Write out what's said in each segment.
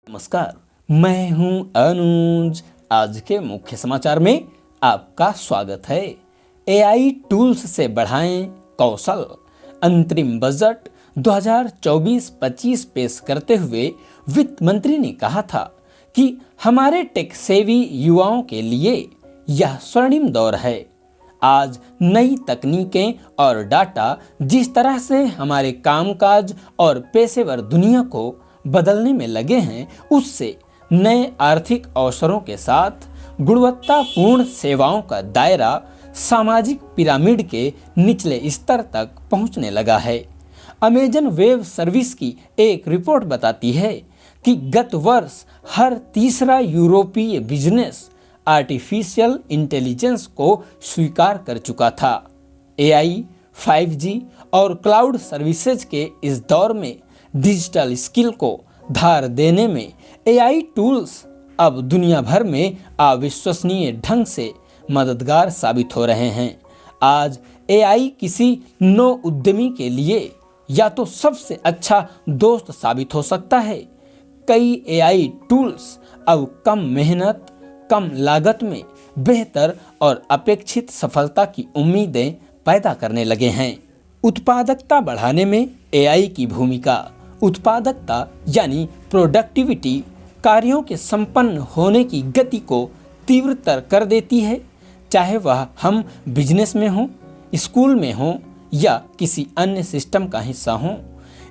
नमस्कार, मैं हूं अनुज। आज के मुख्य समाचार में आपका स्वागत है। एआई टूल्स से बढ़ाएं कौशल। अंतरिम बजट 2024-25 पेश करते हुए वित्त मंत्री ने कहा था कि हमारे टेक सेवी युवाओं के लिए यह स्वर्णिम दौर है। आज नई तकनीकें और डाटा जिस तरह से हमारे कामकाज और पेशेवर दुनिया को बदलने में लगे हैं, उससे नए आर्थिक अवसरों के साथ गुणवत्तापूर्ण सेवाओं का दायरा सामाजिक पिरामिड के निचले स्तर तक पहुंचने लगा है। अमेजन वेब सर्विस की एक रिपोर्ट बताती है कि गत वर्ष हर तीसरा यूरोपीय बिजनेस आर्टिफिशियल इंटेलिजेंस को स्वीकार कर चुका था। एआई, 5G और क्लाउड सर्विसेज के इस दौर में डिजिटल स्किल को धार देने में एआई टूल्स अब दुनिया भर में अविश्वसनीय ढंग से मददगार साबित हो रहे हैं। आज एआई किसी नौ उद्यमी के लिए या तो सबसे अच्छा दोस्त साबित हो सकता है। कई एआई टूल्स अब कम मेहनत, कम लागत में बेहतर और अपेक्षित सफलता की उम्मीदें पैदा करने लगे हैं। उत्पादकता बढ़ाने में एआई की भूमिका। उत्पादकता यानी प्रोडक्टिविटी कार्यों के संपन्न होने की गति को तीव्रतर कर देती है, चाहे वह हम बिजनेस में हों, स्कूल में हों या किसी अन्य सिस्टम का हिस्सा हों।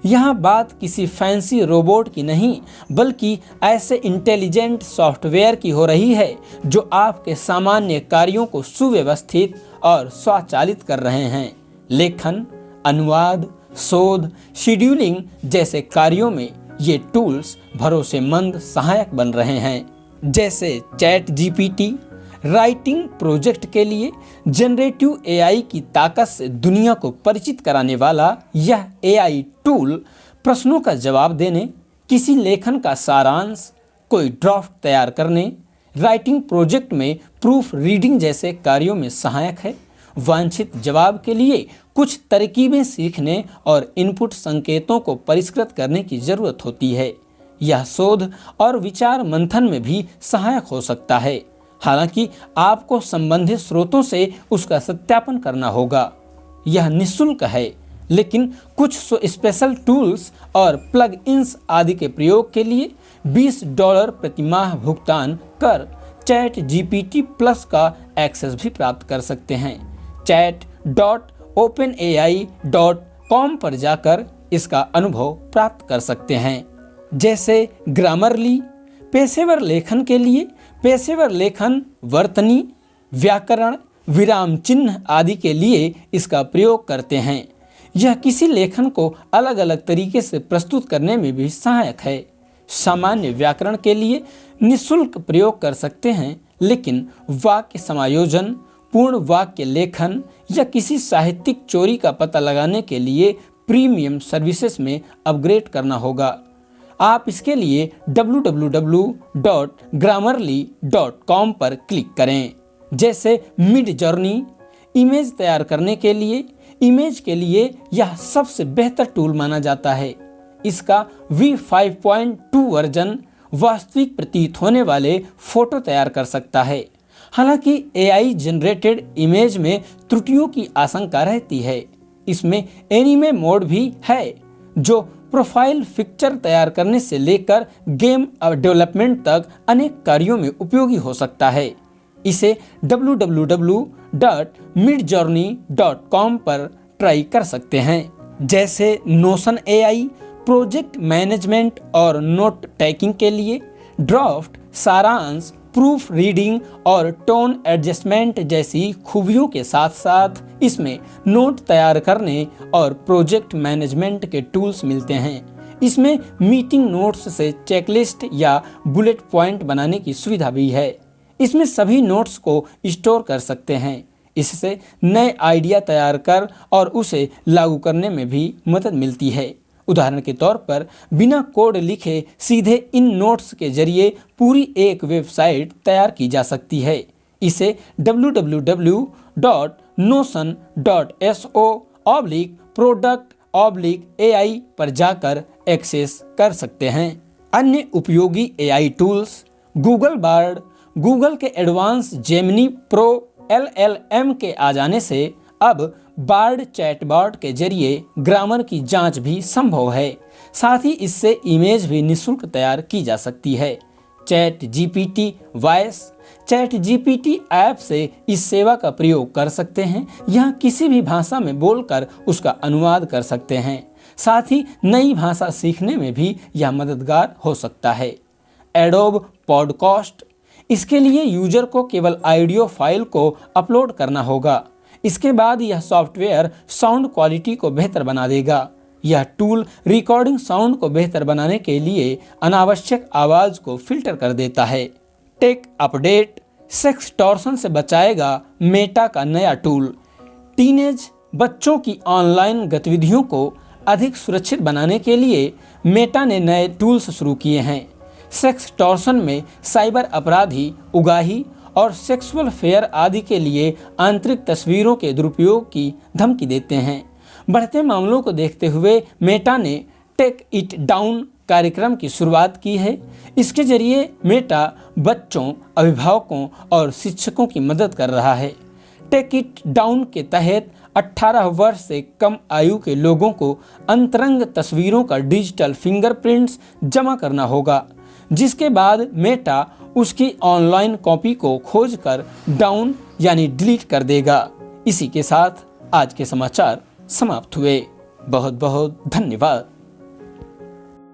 यहाँ बात किसी फैंसी रोबोट की नहीं, बल्कि ऐसे इंटेलिजेंट सॉफ्टवेयर की हो रही है जो आपके सामान्य कार्यों को सुव्यवस्थित और स्वचालित कर रहे हैं। लेखन, अनुवाद, शोध, शेड्यूलिंग जैसे कार्यों में ये टूल्स भरोसेमंद सहायक बन रहे हैं। जैसे चैट जीपीटी, राइटिंग प्रोजेक्ट के लिए जनरेटिव एआई की ताकत से दुनिया को परिचित कराने वाला यह एआई टूल प्रश्नों का जवाब देने, किसी लेखन का सारांश, कोई ड्राफ्ट तैयार करने, राइटिंग प्रोजेक्ट में प्रूफ रीडिंग जैसे कार्यों में सहायक है। वांछित जवाब के लिए कुछ तरकीबें सीखने और इनपुट संकेतों को परिष्कृत करने की जरूरत होती है। यह शोध और विचार मंथन में भी सहायक हो सकता है, हालांकि आपको संबंधित स्रोतों से उसका सत्यापन करना होगा। यह निःशुल्क है, लेकिन कुछ स्पेशल टूल्स और प्लग इन्स आदि के प्रयोग के लिए $20 प्रति माह भुगतान कर चैट जीपीटी प्लस का एक्सेस भी प्राप्त कर सकते हैं। chat.openai.com पर जाकर इसका अनुभव प्राप्त कर सकते हैं। जैसे ग्रामरली पेशेवर लेखन के लिए पेशेवर लेखन, वर्तनी, व्याकरण, विराम चिन्ह आदि के लिए इसका प्रयोग करते हैं। यह किसी लेखन को अलग अलग तरीके से प्रस्तुत करने में भी सहायक है। सामान्य व्याकरण के लिए निःशुल्क प्रयोग कर सकते हैं, लेकिन वाक्य समायोजन, पूर्ण वाक्य लेखन या किसी साहित्यिक चोरी का पता लगाने के लिए प्रीमियम सर्विसेज में अपग्रेड करना होगा। आप इसके लिए www.grammarly.com पर क्लिक करें। जैसे मिड जर्नी, इमेज तैयार करने के लिए इमेज के लिए यह सबसे बेहतर टूल माना जाता है। इसका V5.2 वर्जन वास्तविक प्रतीत होने वाले फोटो तैयार कर सकता है। हालांकि एआई जनरेटेड इमेज में त्रुटियों की आशंका रहती है। इसमें एनीमे मोड भी है, जो प्रोफाइल पिक्चर तैयार करने से लेकर गेम डेवलपमेंट तक अनेक कार्यों में उपयोगी हो सकता है। इसे www.midjourney.com पर ट्राई कर सकते हैं। जैसे नोशन एआई प्रोजेक्ट मैनेजमेंट और नोट टेकिंग के लिए ड्राफ्ट, सारांश, प्रूफ रीडिंग और टोन एडजस्टमेंट जैसी खूबियों के साथ साथ इसमें नोट तैयार करने और प्रोजेक्ट मैनेजमेंट के टूल्स मिलते हैं। इसमें मीटिंग नोट्स से चेकलिस्ट या बुलेट पॉइंट बनाने की सुविधा भी है। इसमें सभी नोट्स को स्टोर कर सकते हैं। इससे नए आइडिया तैयार कर और उसे लागू करने में भी मदद मिलती है। उदाहरण के तौर पर बिना कोड लिखे सीधे इन नोट्स के जरिए पूरी एक वेबसाइट तैयार की जा सकती है। इसे www.notion.so/product/AI पर जाकर एक्सेस कर सकते हैं। अन्य उपयोगी AI tools Google Bard, Google के एडवांस जेमिनी प्रो LLM के आ जाने से अब बार्ड चैटबॉट के जरिए ग्रामर की जांच भी संभव है। साथ ही इससे इमेज भी निःशुल्क तैयार की जा सकती है। Chat GPT voice, chat GPT app से इस सेवा का प्रयोग कर सकते हैं। यहाँ किसी भी भाषा में बोलकर उसका अनुवाद कर सकते हैं। साथ ही नई भाषा सीखने में भी यह मददगार हो सकता है। एडोब पॉडकास्ट, इसके लिए यूजर को केवल ऑडियो फाइल को अपलोड करना होगा। इसके बाद यह सॉफ्टवेयर साउंड क्वालिटी को बेहतर बना देगा। यह टूल रिकॉर्डिंग साउंड को बेहतर बनाने के लिए अनावश्यक आवाज़ को फिल्टर कर देता है। टेक अपडेट, सेक्स टॉर्शन से बचाएगा मेटा का नया टूल। टीनेज बच्चों की ऑनलाइन गतिविधियों को अधिक सुरक्षित बनाने के लिए मेटा ने नए टूल्स शुरू किए हैं। सेक्स टॉर्शन में साइबर अपराधी उगाही और सेक्सुअल फेयर आदि के लिए आंतरिक तस्वीरों के दुरुपयोग की धमकी देते हैं। बढ़ते मामलों को देखते हुए मेटा ने टेक इट डाउन कार्यक्रम की शुरुआत की है। इसके जरिए मेटा बच्चों, अभिभावकों और शिक्षकों की मदद कर रहा है। टेक इट डाउन के तहत 18 वर्ष से कम आयु के लोगों को अंतरंग तस्वीरों का डिजिटल फिंगरप्रिंट्स जमा करना होगा, जिसके बाद मेटा उसकी ऑनलाइन कॉपी को खोजकर डाउन यानी डिलीट कर देगा। इसी के साथ आज के समाचार समाप्त हुए। बहुत बहुत धन्यवाद।